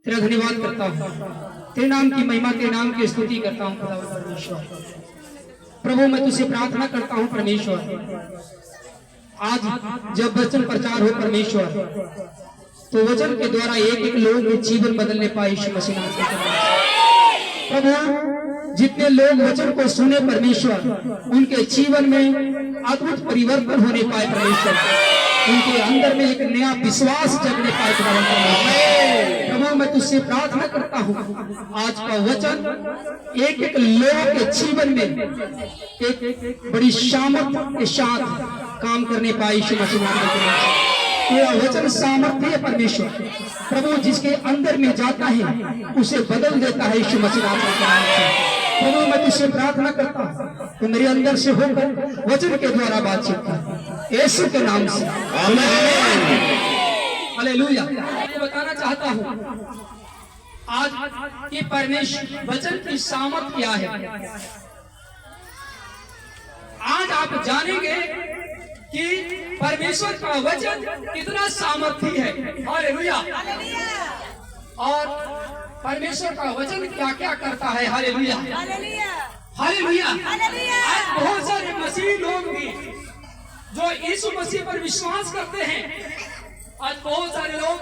तेरा धन्यवाद करता हूँ, तेरे नाम की महिमा, तेरे नाम की स्तुति करता हूँ खुदा परमेश्वर। प्रभु मैं तुझसे प्रार्थना करता हूँ परमेश्वर, आज जब वचन प्रचार हो परमेश्वर, तो वचन के द्वारा एक एक लोग जीवन बदलने पाए यीशु मसीह नाम के नाम से। प्रभु जितने लोग वचन को सुने परमेश्वर, उनके जीवन में अद्भुत परिवर्तन होने पाए परमेश्वर, उनके अंदर में एक नया विश्वास जगने पाए प्रभु मैं तुझसे प्रार्थना करता हूँ, आज का वचन एक एक लोगों के जीवन में एक बड़ी सामर्थ्य के साथ काम करने पाए यीशु मसीह नाम के नाम से। तेरा वचन सामर्थ्य है परमेश्वर, प्रभु जिसके अंदर में जाता है उसे बदल देता है यीशु मसीह नाम के नाम से। प्रभु मैं तुझसे प्रार्थना करता हूँ तो मेरे अंदर से होकर वचन के द्वारा बातचीत कर यीशु के नाम से, आमीन। हालेलुया। मैं बताना चाहता हूँ आज कि परमेश्वर वचन की सामर्थ क्या है। आज आप जानेंगे कि परमेश्वर का वचन कितना सामर्थी है। हालेलुया। और परमेश्वर का वचन क्या क्या करता है। Hallelujah, hallelujah. आज बहुत सारे मसीही लोग भी जो यीशु मसीह पर विश्वास करते हैं, आज बहुत सारे लोग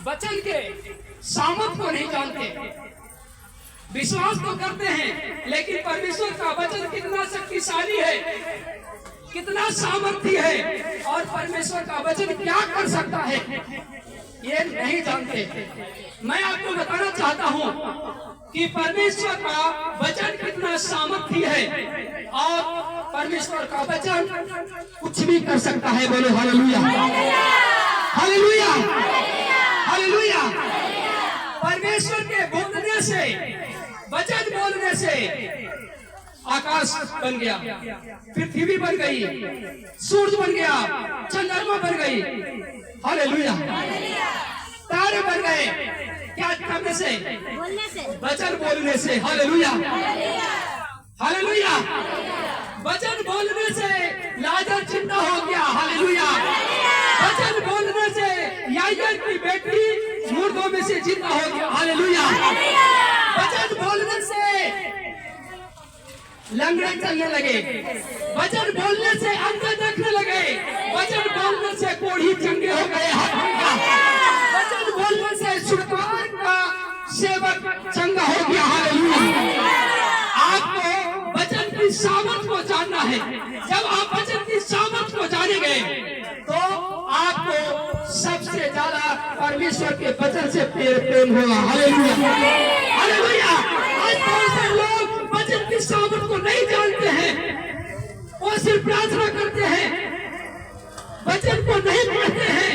वचन के सामर्थ को नहीं जानते। विश्वास तो करते हैं लेकिन परमेश्वर का वचन कितना शक्तिशाली है, कितना सामर्थी है और परमेश्वर का वचन क्या कर सकता है ये नहीं जानते। मैं आपको बताना चाहता हूँ कि परमेश्वर का वचन कितना सामर्थी है और परमेश्वर का वचन कुछ भी कर सकता है। बोलो हालेलुया, हालेलुया, हालेलुया। परमेश्वर के बोलने से, वचन बोलने से आकाश बन गया, पृथ्वी बन गई, सूरज बन गया, चंद्रमा बन गई। हालेलुया। तारे बन गए, क्या करने से? वचन बोलने से। Hallelujah, hallelujah. वचन बोलने से लाजर जिंदा हो गया। हालेलुया। वचन बोलने से याईर की बेटी मुर्दों में से जिंदा हो गया। हालेलुया। वचन बोलने से लंगड़े चलने लगे, वचन बोलने से अंधे देखने लगे, वचन बोलने से कोढ़ी चंगे हो गए, वचन बोलने से सुल्तान का सेवक चंगा हो गया। हालेलुया। आपको वचन की सामर्थ को जानना है। जब आप वचन की सामर्थ को जानेंगे तो आपको सबसे ज्यादा परमेश्वर के वचन से प्रेम होगा। Hallelujah, hallelujah. आज बहुत से लोग वचन की सामर्थ को नहीं जानते हैं, वो सिर्फ प्रार्थना करते हैं, वचन को नहीं पढ़ते हैं,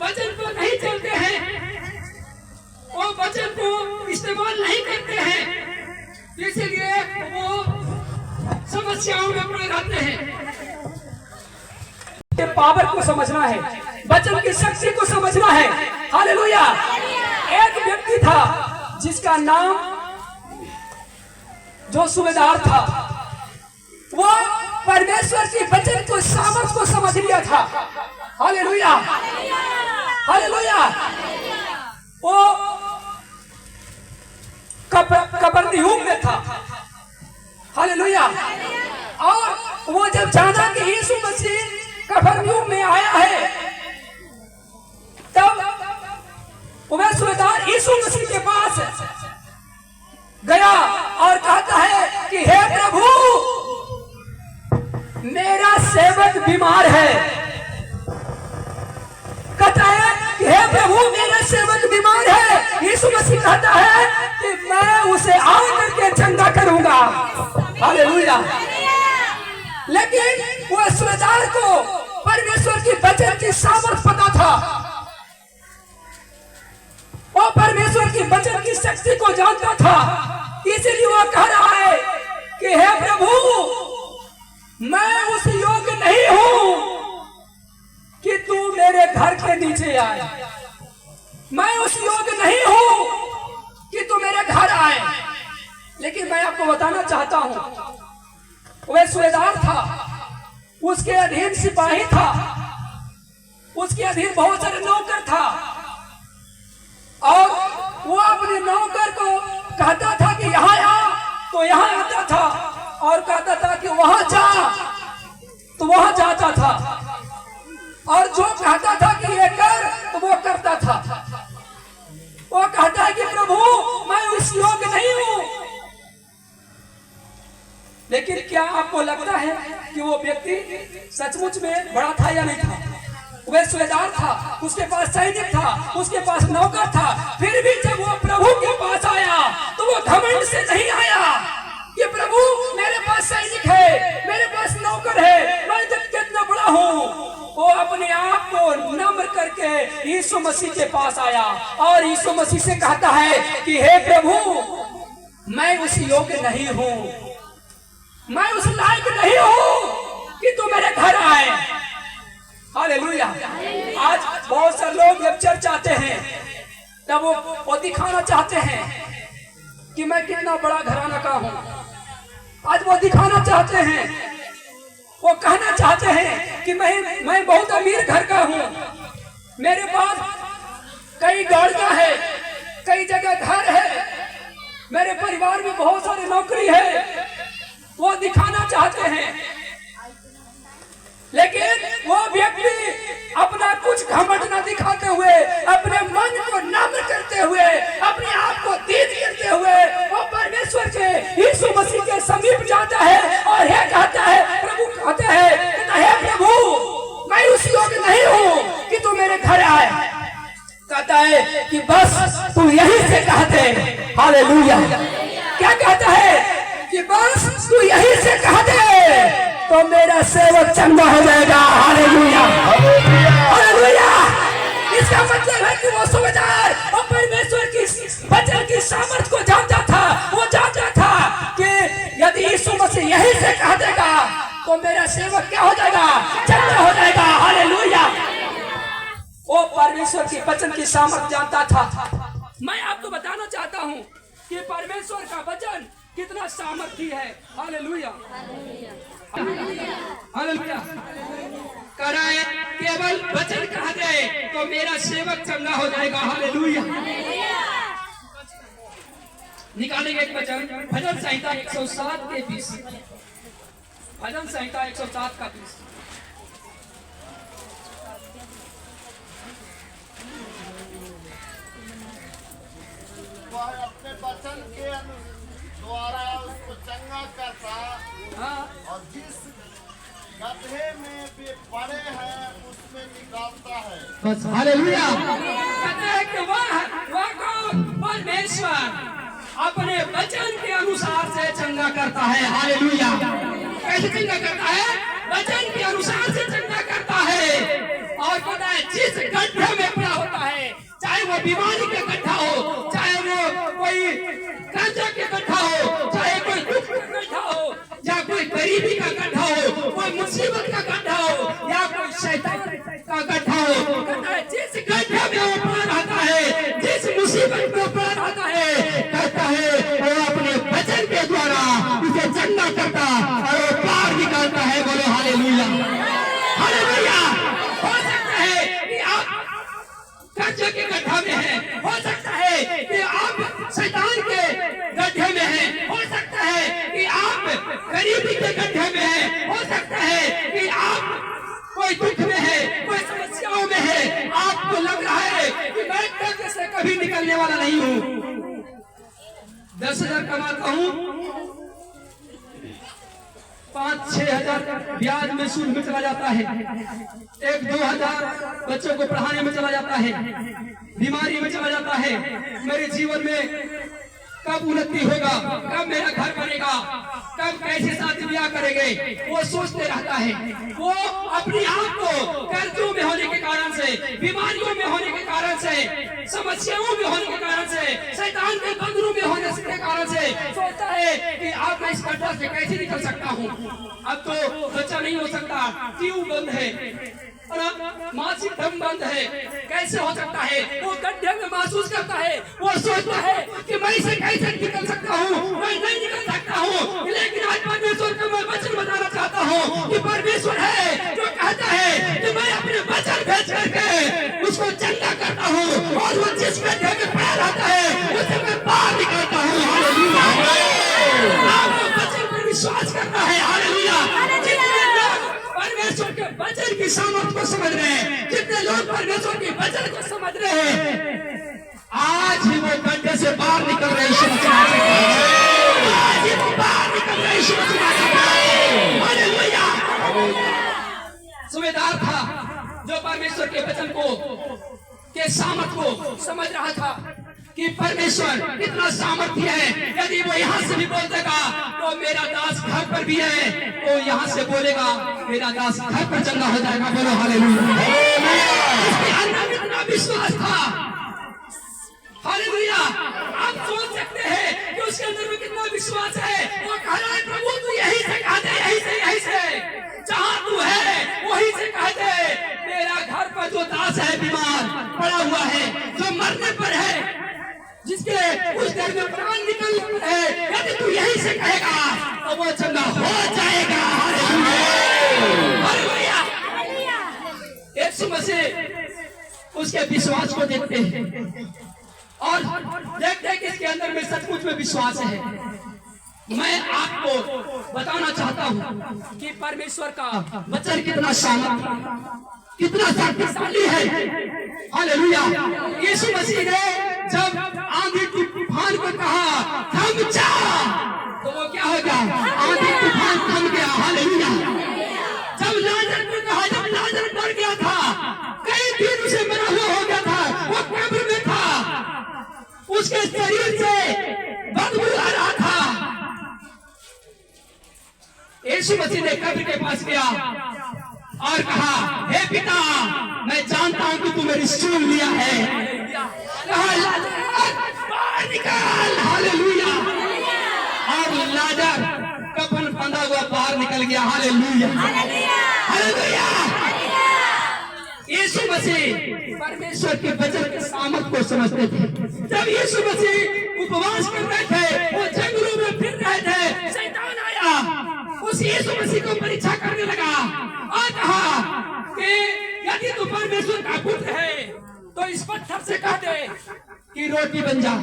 वचन को नहीं चलते हैं, वो वचन को इस्तेमाल नहीं करते हैं, इसलिए वो समस्याओं में पड़े रहते हैं। पावर को समझना है, वचन की शक्ति को समझना है। हालेलुया। एक व्यक्ति था जिसका नाम जो सूबेदार था, वो परमेश्वर की वचन को सामर्थ को समझ लिया था। Hallelujah, hallelujah. वो कफरनहूम में था। हालेलुया। और वो जब जाना कि यीशु मसीह कफरनहूम में आया है, तब वह सूबेदार यीशु मसीह के पास गया और कहता है कि हे प्रभु, मेरा सेवक बीमार है। कहता है कि हे प्रभु, मेरा सेवक बीमार है। यीशु मसीह कहता है कि मैं उसे आकर के चंगा करूंगा। हालेलुया। लेकिन वो सूबेदार को परमेश्वर की वचन की सामर्थ पता था, वो परमेश्वर की वचन की शक्ति को जानता था, इसलिए वो कह रहा है कि हे प्रभु, मैं उस योग्य नहीं हूं कि तू मेरे घर के नीचे आए, मैं उस योग्य नहीं हूं कि तू मेरे घर आए। लेकिन मैं आपको बताना चाहता हूं, वह सूबेदार था, उसके अधीन सिपाही था, उसके अधीन बहुत सारे नौकर था, वहां जा, तो वहां जाता था, और जो कहता था कि ये कर तो वो करता था। वो कहता है कि प्रभु मैं उस योग्य नहीं हूं। लेकिन क्या आपको लगता है कि वो व्यक्ति सचमुच में बड़ा था या नहीं था? वह सूबेदार था, उसके पास सैनिक था, उसके पास नौकर था, फिर भी जब वो प्रभु के पास आया तो वो घमंड से नहीं आया कि प्रभु मेरे पास सैनिक है, मेरे पास नौकर है, मैं जब कितना बड़ा हूँ। वो अपने आप को नम्र करके यीशु मसीह के पास आया और यीशु मसीह से कहता है कि हे प्रभु मैं उस योग्य नहीं हूँ, मैं उस लायक नहीं हूँ कि तू मेरे घर आए। हालेलुया। आज बहुत सारे लोग जब चर्च आते हैं तब वो दिखाना चाहते हैं कि मैं कितना बड़ा घराना का हूँ। आज वो दिखाना चाहते हैं, वो कहना चाहते हैं कि मैं बहुत अमीर घर का हूँ, मेरे पास कई गाड़ियां है, कई जगह घर है, मेरे परिवार में बहुत सारी नौकरी है। वो दिखाना चाहते हैं, लेकिन वो व्यक्ति अपना कुछ घमंड न दिखाते हुए, अपने मन को नम्र करते हुए, अपने आप को दीन करते हुए वो परमेश्वर के यीशु मसीह के समीप जाता है और यह कहता है, प्रभु कहता है प्रभु मैं उस योग्य नहीं हूँ कि तू मेरे घर आए। कहता है कि बस तू यहीं से कहते। हालेलुया। क्या कहता है कि बस तू यहीं से कहते तो मेरा सेवक चंगा हो जाएगा। Hallelujah, hallelujah. इसका मतलब है कि वो सूबेदार और परमेश्वर की वचन की सामर्थ को जानता था। वो जानता था कि यदि यीशु मसीह यहीं से कह देगा तो मेरा सेवक क्या हो जाएगा? चंगा हो जाएगा। हालेलुया। वो परमेश्वर की वचन की सामर्थ जानता था। मैं आपको बताना चाहता हूँ कि परमेश्वर का वचन कितना सामर्थी है। Hallelujah, hallelujah. कराए केवल वचन कहा जाए तो मेरा सेवक चंगा हो जाएगा। हालेलुया। निकालेंगे एक वचन, भजन संहिता 107 के 20। भजन संहिता 107 का 20। अपने वचन के द्वारा उसको चंगा करता। हाँ। और जिस गड्ढे में वे पड़े हैं उसमें निकालता है। बस हालेलुया। कहते हैं कि वह कौन? परमेश्वर अपने वचन के अनुसार से चंगा करता है। हालेलुया। कैसे चंगा करता है? वचन के अनुसार से चंगा करता है। और पता है जिस गड्ढे में पड़ा होता है, चाहे वो बीमारी का गड्ढा हो, चाहे वो कोई कर्जा के गड्ढा हो, चाहे कोई दुख का गड्ढा हो, या कोई गरीबी का गड्ढा हो, कोई मुसीबत का गड्ढा हो, या कोई शैतान का गड्ढा हो, कहता है जिस गड्ढे में वो पड़ा रहता है, जिस मुसीबत में वो पड़ा रहता है, कहता है वो अपने वचन के द्वारा उसे चंगा करता और वो पार निकालता है। बोलो हालेलुया, हालेलुया। हो सकता है कि आप कर्जे के गड्ढा में है, हो सकता है कि आप शैतान के गड्ढे में हैं, हो सकता है कि आप गरीबी के गड्ढे में हैं, हो सकता है कि आप कोई दुख में है, कोई समस्याओं में है। आपको लग रहा है कि मैं कर्जे से कभी निकलने वाला नहीं हूँ। 10,000 कमाता हूँ, 5-6 हजार ब्याज में सूद में चला जाता है, 1-2 हजार बच्चों को पढ़ाने में चला जाता है, बीमारी में चला जाता है। मेरे जीवन में कब उन्नति होगा, कब मेरा घर बनेगा, कब कैसे शादी ब्याह करेंगे, वो सोचते रहता है। वो अपने आप को कर्जों में होने के कारण से, बीमारियों में होने के कारण से, समस्याओं में होने के कारण से, शैतान के बंधनों में होने के कारण से सोचता है कि आप मैं इस गड्ढा से कैसे निकल सकता हूँ। अब तो बच्चा नहीं हो सकता, ट्यूब बंद है, मासिक धर्म बंद है, कैसे हो सकता है? वो गड्ढे में महसूस करता है, वो सोचता है कि मैं इसे कैसे निकल सकता हूँ, मैं नहीं निकल सकता हूँ। लेकिन आज परमेश्वर का मैं वचन बताना चाहता हूँ कि परमेश्वर है जो कहता है कि मैं अपने वचन भेज करके उसको चंगा करता हूँ, और वो जिस गड्ढे में पड़ा रहता है उसे मैं बाहर निकालता हूँ। हालेलुया। आपको वचन पर विश्वास करना है। हालेलुया। की सामर्थ को समझ रहे हैं, जितने लोग परमेश्वर के वचन को समझ रहे हैं, आज ही वो गड्ढे से बाहर निकल रहे हैं। आज ही वो बाहर निकल रहे हैं। हालेलुया। सूबेदार था जो परमेश्वर के वचन को के सामर्थ को समझ रहा था कि परमेश्वर कितना सामर्थ्य है। यदि वो यहाँ से भी बोल देगा तो मेरा दास घर पर भी है, तो यहाँ से बोलेगा मेरा दास घर पर चंगा हो जाएगा। बोलो हालेलुया। उसके अंदर इतना विश्वास था। हालेलुया। आप सोच सकते हैं कि उसके अंदर में कितना विश्वास है। वो कह रहा है प्रभु तू यही से कह दे, यही से जहाँ तू है वहीं से कह दे। मेरा घर पर जो दास है बीमार पड़ा हुआ है, जो मरने पर है, जिसके उस देर में प्राण निकल है, यदि तू यही से कहेगा तो वो चंगा हो जाएगा। हालेलुया। यीशु मसीह उसके विश्वास को देखते हैं और देखते हैं कि इसके अंदर में सचमुच में विश्वास है। मैं आपको बताना चाहता हूँ कि परमेश्वर का वचन कितना सामर्थ्य, कितना शक्तिशाली है। हालेलुया। यीशु मसीह ने जब आंधी तूफान को कहा थम जा, तो वो क्या हो गया? आंधी तूफान थम गया। हालेलुया। जब लाजर को कहा, जब लाजर मर गया था, कई दिन उसे मरा हुआ हो गया था, वो कब्र में था, उसके शरीर से बदबू आ रहा था। यीशु मसीह ने कब्र के पास गया और कहा हे पिता, मैं जानता हूं कि तू मेरी सुन लिया है। कहा बाहर निकल। हालेलुया। और लाजर कफन बंधा हुआ बाहर निकल गया। हालेलुया। हालेलुया। यीशु मसीह परमेश्वर के वचन के सामर्थ को समझते थे। जब यीशु मसीह उपवास कर रहे थे, वो जंगलों में फिर रहे थे, शैतान आया, उस यीशु मसीह को परीक्षा करने लगा और कहा कि यदि तू परमेश्वर का पुत्र है तो इस पत्थर से कह दे कि रोटी बन जा।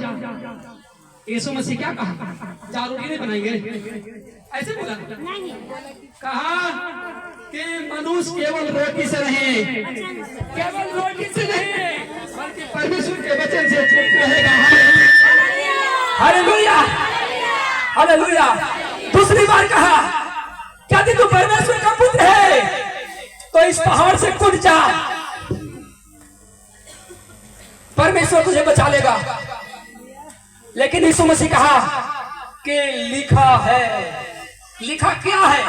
यीशु मसीह क्या कहा? जा रोटी नहीं बनाएंगे, ऐसे बोला नहीं। कहा कि मनुष्य केवल रोटी से नहीं, केवल रोटी से नहीं, बल्कि परमेश्वर के वचन से जीवित रहेगा। हालेलुया। हालेलुया। दूसरी बार कहा यदि तू परमेश्वर का पुत्र है तो इस पहाड़ से कूद जा, परमेश्वर तुझे बचा लेगा। लेकिन यीशु मसीह कहा कि लिखा है। लिखा क्या है?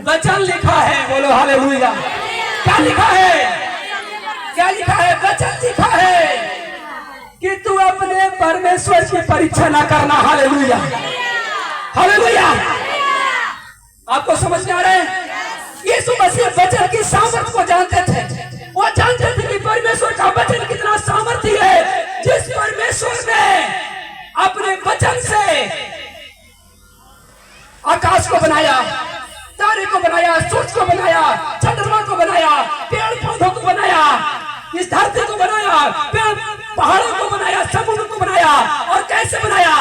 वचन लिखा है। बोलो हालेलुया। क्या लिखा है? क्या लिखा है? वचन लिखा है कि तू अपने परमेश्वर की परीक्षा ना करना। हालेलुया। हालेलुया। आपको समझ में आ रहा है? यीशु मसीह वचन की सामर्थ्य को जानते थे। वो जानते थे कि परमेश्वर का वचन कितना सामर्थ्य है। जिस परमेश्वर ने अपने वचन से आकाश को बनाया, तारे को बनाया, सूरज को बनाया, चंद्रमा को बनाया, पेड़ पौधों को बनाया, इस धरती को बनाया, पेड़ पहाड़ों को बनाया, समुद्र को बनाया, और कैसे बनाया?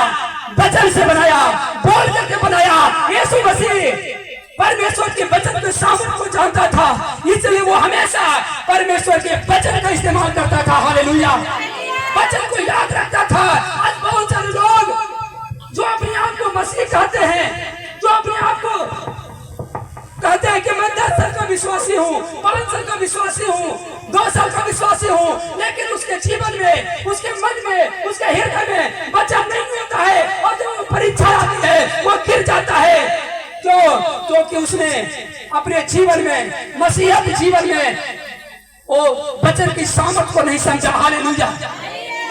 वचन से बनाया, बोल करके बनाया। यीशु मसीह परमेश्वर के वचन के सामर्थ्य को जानता था, इसलिए वो हमेशा परमेश्वर के वचन का इस्तेमाल करता था। हालेलुया। वचन को याद रखता था। आज बहुत सारे लोग जो अपने आप को मसीह कहते हैं, जो अपने आप को कहते हैं कि मैं 10 साल का विश्वासी हूँ, 5 साल का विश्वासी हूँ, 2 साल का विश्वासी हूँ, लेकिन उसके जीवन में, उसके मन में, उसके हृदय में वचन नहीं होता है, और जब वो परीक्षा आती है वो गिर जाता है। क्योंकि उसने अपने जीवन में, मसीहत जीवन में, वो वचन की सामर्थ को नहीं समझा। हालेलुया।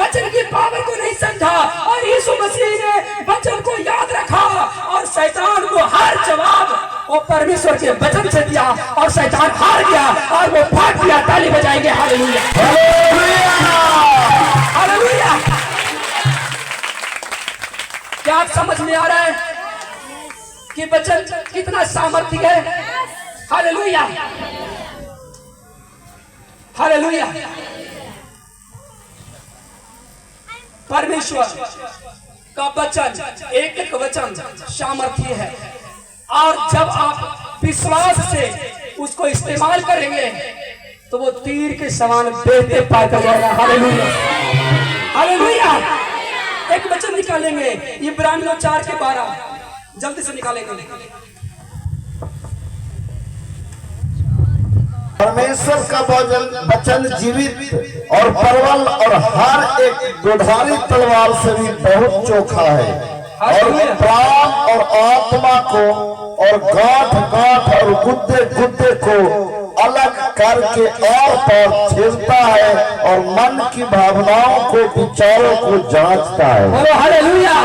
वचन की पावर को नहीं समझा, और यीशु मसीह ने वचन को याद रखा, और शैतान को हर जवाब वो परमेश्वर के वचन से दिया, और शैतान हार गया और वो भाग गया। ताली बजाएंगे। हालेलुया। हालेलुया। क्या आप समझ में आ रहा है कि वचन कितना सामर्थ्य है? हालेलुया। हालेलुया। परमेश्वर का वचन, एक एक वचन सामर्थ्य है, और जब आप विश्वास से उसको इस्तेमाल करेंगे तो वो तीर के समान बेहते पार कर जाएगा। Hallelujah, hallelujah. एक वचन निकालेंगे, इब्रानियों 4:12, जल्दी से निकालेंगे। परमेश्वर का वचन जीवित और प्रबल और हर एक दुधारी तलवार से भी बहुत चोखा है और प्राण और आत्मा को और गांठ गांठ और गुद्दे गुद्दे को अलग करके और पर छेदता है और मन की भावनाओं को विचारों को जांचता है। हालेलुया।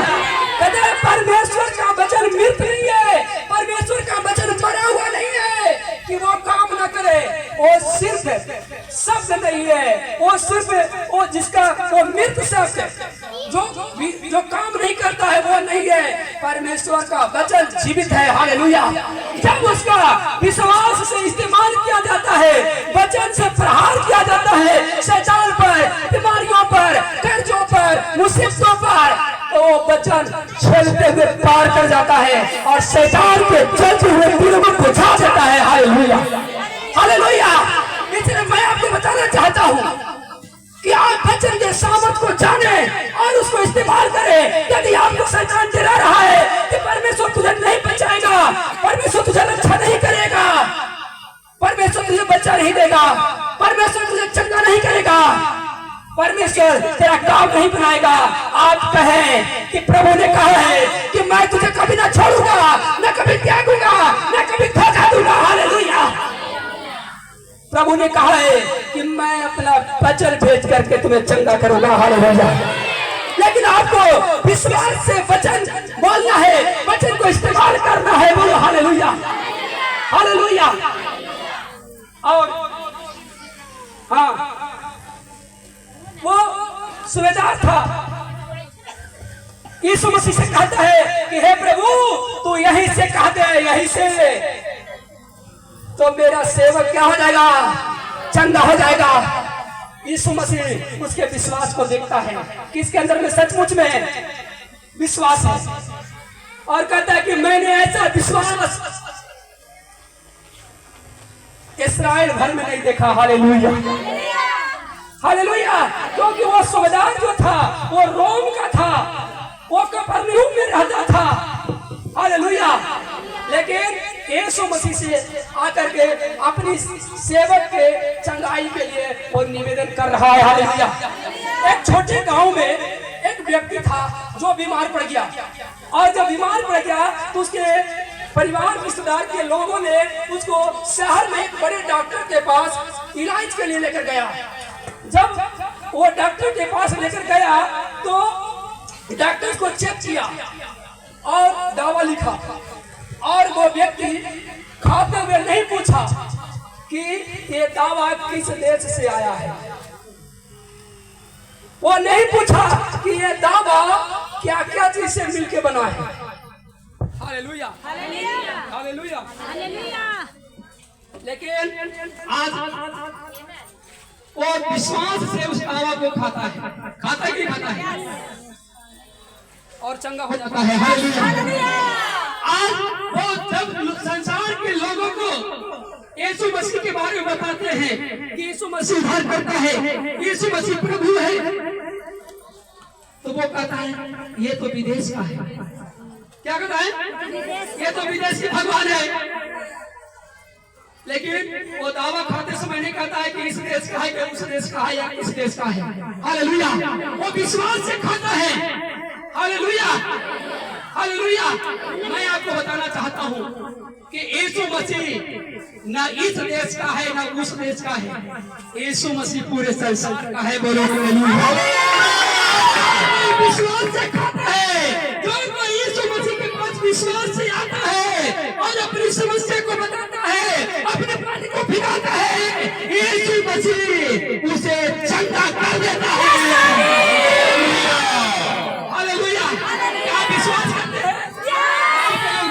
कहते हैं परमेश्वर का वचन मृत नहीं है, परमेश्वर का वचन मरा हुआ नहीं है कि वो काम न करे। वो सिर्फ शब्द नहीं है, वो सिर्फ वो जिसका वो मृत शब्द जो काम नहीं करता है वो नहीं है। परमेश्वर का वचन जीवित है। हालेलुया। जब उसका विश्वास से इस्तेमाल किया जाता है, वचन से प्रहार किया जाता है शैतान पर, बीमारियों पर, कर्जों पर, मुसीबतों पर, तो वचन छलते हुए पार कर जाता है और शैतान के चलते हुए दिलों को बुझा देता है। Hallelujah, hallelujah. इसलिए मैं आपको बताना चाहता हूँ कि आप वचन के सामर्थ को जाने और उसको इस्तेमाल करें। यदि आपको शैतान डरा रहा है कि परमेश्वर तुझे नहीं बचाएगा, परमेश्वर तुझे रक्षा नहीं करेगा, परमेश्वर तुझे बच्चा नहीं देगा, परमेश्वर तुझे चंगा नहीं करेगा, परमेश्वर तेरा काम नहीं बनाएगा, आप कहें कि प्रभु ने कहा है कि मैं तुझे कभी ना छोड़ूंगा, न कभी त्यागूंगा, न कभी धोखा दूंगा। हालेलुया। प्रभु ने कहा है कि मैं अपना वचन भेज करके तुम्हें चंगा करूंगा। हालेलुया। लेकिन आपको विश्वास से वचन बोलना है, वचन को इस्तेमाल करना है। बोलो हालेलुया, हालेलुया। और हाँ, वो सूबेदार था, यीशु मसीह से कहता है कि हे प्रभु तू यहीं से कह दे, यहीं से तो मेरा सेवक क्या हो जाएगा, चंगा हो जाएगा। यीशु मसीह उसके विश्वास को देखता है कि इसके अंदर में सचमुच में विश्वास है और कहता है कि मैंने ऐसा विश्वास इस्राएल भर में नहीं देखा। Hallelujah, hallelujah. क्योंकि वो सूबेदार जो था वो रोम का था, वो कफरनहूम में रहता था। हालेलुया। लेकिन यीशु मसीह से आकर के अपनी सेवक के चंगाई के लिए वो निवेदन कर रहा है। हालेलुया। एक छोटे गांव में एक व्यक्ति था जो बीमार पड़ गया और जब बीमार पड़ गया तो उसके परिवार रिश्तेदार के लोगों ने उसको शहर में एक बड़े डॉक्टर के पास इलाज के लिए लेकर गया। जब वो डॉक्टर के पास लेकर गया तो डॉक्टर को चेक किया और दवा लिखा और वो व्यक्ति खाते हुए नहीं पूछा कि ये दवा किस देश से आया है, वो नहीं पूछा कि ये दवा क्या क्या चीज से मिलके बना है। Hallelujah, hallelujah, hallelujah, hallelujah. लेकिन आज वो विश्वास से उस दवा को खाता है कि खाता है और चंगा हो जाता है। हालेलुया। आज वो जब संसार के लोगों को यीशु मसीह के बारे में बताते हैं कि यीशु मसीह उद्धार करता है, यीशु मसीह प्रभु है, तो वो कहता है ये तो विदेश का है। क्या कहता है? ये तो विदेश के भगवान है। लेकिन वो दावा खाते समय नहीं कहता है कि इस देश का है कि उस देश का है या इस देश का है। हालेलुया। वो विश्वास से खाता है। Hallelujah, hallelujah. मैं आपको बताना चाहता हूँ कि यीशु मसीह न इस देश का है न उस देश का है, यीशु मसीह पूरे संसार का है। बोलो हालेलुया। विश्वास से खाता है। जो कोई यीशु मसीह के पास विश्वास से आता है और अपनी समस्या को बताता है, अपने पानी को भिगाता है, यीशु मसीह उसे चंगा कर देता है। हालेलुया। क्या विश्वास करते हैं?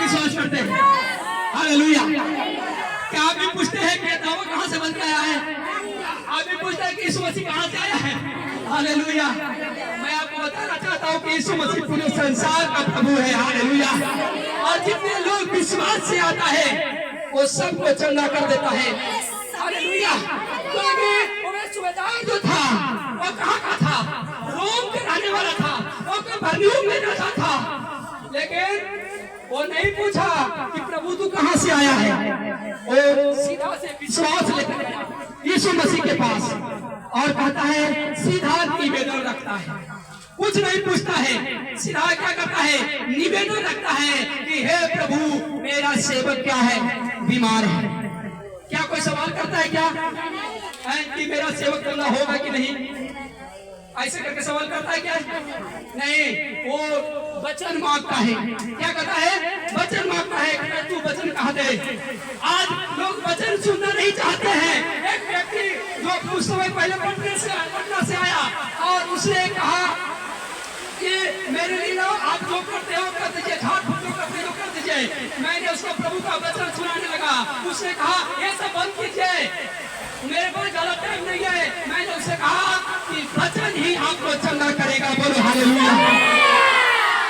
विश्वास करते हैं। हालेलुया। क्या आप भी पूछते हैं कि दावा कहाँ से बन के आया है? आप भी पूछते हैं कि यीशु मसीह कहाँ से आया है? हालेलुया। मैं आपको बताना चाहता हूँ कि यीशु मसीह पूरे संसार का प्रभु है। हालेलुया। और जितने लोग विश्वास से आता है वो सबको चंगा कर देता है। हालेलुया। क्योंकि वो सूबेदार जो था वो कहाँ का था? रोम के रहने वाला था, वो बरनूम में रहता था, लेकिन वो नहीं पूछा कि प्रभु तू कहाँ से आया है। वो सीधा से विश्वास लेकर गया यीशु मसीह के पास और कहता है, सीधा निवेदन रखता है, कुछ नहीं पूछता है, सीधा क्या करता है? निवेदन रखता है कि हे प्रभु मेरा सेवक क्या है? बीमार है। क्या कोई सवाल करता है क्या कि मेरा सेवक चंगा होगा कि नहीं? ऐसे करके सवाल करता है क्या? नहीं, वो वचन मांगता है। क्या कहता है? वचन मांगता है कि तू वचन कहा दे। आज लोग वचन सुनना नहीं चाहते हैं। एक व्यक्ति जो कुछ समय पहले पटना से आया और उसने कहा कि मेरे लिए आप जो करते हो कर दीजिए, झाड़ फूक जो करते हो कर दीजिए। मैंने उसको प्रभु का वचन सुनाने लगा। उसने कहा ये सब बंद कीजिए, मेरे पास ज्यादा टाइम नहीं है। मैंने उससे कहा कि वचन ही आपको चंगा करेगा। बोलो हालेलुया।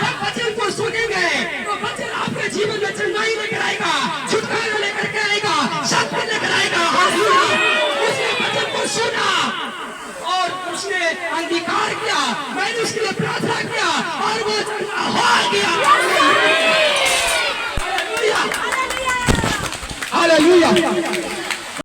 जब वचन को सुनेंगे तो वचन आपके जीवन में चंगाई लेकर आएगा, छुटकारा लेकर के आएगा, शक्ति लेकर आएगा। हालेलुया। उसने वचन को सुना और उसने अंगीकार किया। मैंने उसके लिए प्रार्थना किया और वो चंगा हो गया। हालेलुया। हालेलुया।